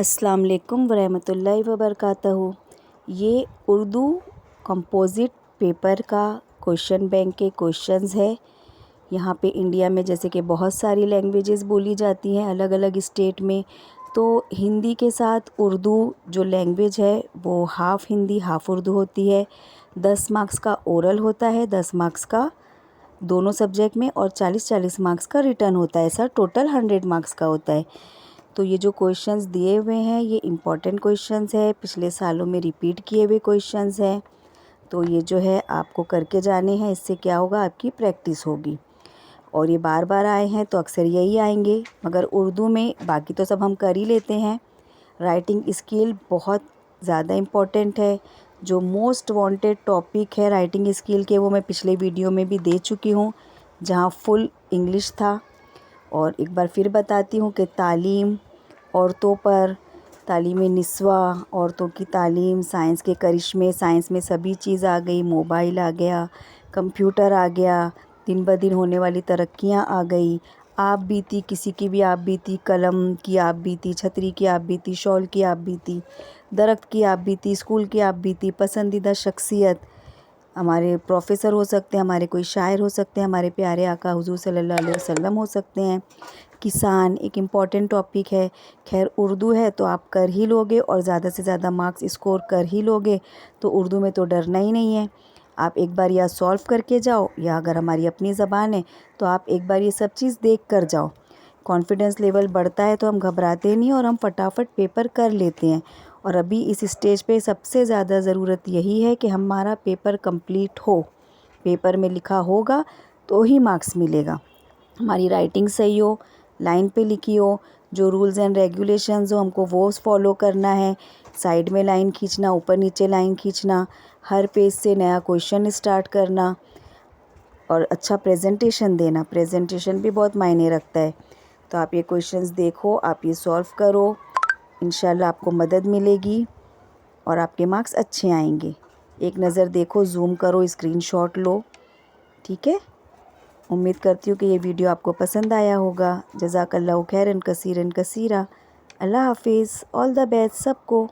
अस्सलाम वालेकुम वरहमतुल्लाहि वबरकातुहू। ये उर्दू कंपोज़िट पेपर का क्वेश्चन बैंक के क्वेश्चंस है। यहाँ पे इंडिया में जैसे कि बहुत सारी लैंग्वेजेस बोली जाती हैं अलग अलग स्टेट में, तो हिंदी के साथ उर्दू जो लैंग्वेज है वो हाफ़ हिंदी हाफ़ उर्दू होती है। 10 मार्क्स का ओरल होता है, 10 मार्क्स का दोनों सब्जेक्ट में, और 40-40 मार्क्स का रिटर्न होता है। ऐसा टोटल 100 मार्क्स का होता है। तो ये जो क्वेश्चंस दिए हुए हैं ये इम्पॉर्टेंट क्वेश्चंस है, पिछले सालों में रिपीट किए हुए क्वेश्चंस हैं। तो ये जो है आपको करके जाने हैं, इससे क्या होगा, आपकी प्रैक्टिस होगी। और ये बार बार आए हैं तो अक्सर यही आएंगे, मगर उर्दू में बाकी तो सब हम कर ही लेते हैं। राइटिंग स्किल बहुत ज़्यादा इम्पॉर्टेंट है। जो मोस्ट वांटेड टॉपिक है राइटिंग स्किल के, वो मैं पिछले वीडियो में भी दे चुकी हूँ, जहाँ फुल इंग्लिश था। और एक बार फिर बताती हूँ कि तालीम औरतों पर, तालीम निस्वा, औरतों की तालीम, साइंस के करिश्मे, साइंस में सभी चीज़ आ गई, मोबाइल आ गया, कंप्यूटर आ गया, दिन ब दिन होने वाली तरक्कियाँ आ गई, आप बीती, किसी की भी आप बीती, कलम की आप बीती, छतरी की आप बीती, शॉल की आप बीती, दरख्त की आप बीती, स्कूल की आप बीती, पसंदीदा शख्सियत, हमारे प्रोफेसर हो सकते हैं, हमारे कोई शायर हो सकते हैं, हमारे प्यारे आका हुज़ूर सल्लल्लाहु अलैहि वसल्लम हो सकते हैं, किसान एक इम्पॉर्टेंट टॉपिक है। खैर उर्दू है तो आप कर ही लोगे और ज़्यादा से ज़्यादा मार्क्स स्कोर कर ही लोगे, तो उर्दू में तो डरना ही नहीं है। आप एक बार या सॉल्व करके जाओ, या अगर हमारी अपनी ज़बान है तो आप एक बार ये सब चीज़ देख कर जाओ। कॉन्फिडेंस लेवल बढ़ता है तो हम घबराते नहीं और हम फटाफट पेपर कर लेते हैं। और अभी इस स्टेज पे सबसे ज़्यादा ज़रूरत यही है कि हमारा पेपर कंप्लीट हो। पेपर में लिखा होगा तो ही मार्क्स मिलेगा। हमारी राइटिंग सही हो, लाइन पे लिखी हो, जो रूल्स एंड रेगुलेशंस हो हमको वो फॉलो करना है। साइड में लाइन खींचना, ऊपर नीचे लाइन खींचना, हर पेज से नया क्वेश्चन स्टार्ट करना, और अच्छा प्रेजेंटेशन देना। प्रेजेंटेशन भी बहुत मायने रखता है। तो आप ये क्वेश्चंस देखो, आप ये सॉल्व करो, इंशाल्लाह आपको मदद मिलेगी और आपके मार्क्स अच्छे आएंगे। एक नज़र देखो, ज़ूम करो, स्क्रीनशॉट लो, ठीक है। उम्मीद करती हूँ कि ये वीडियो आपको पसंद आया होगा। जज़ाकल्लाहु खैरन कसीरन कसीरा। अल्लाह हाफिज़। ऑल द बेस्ट सबको।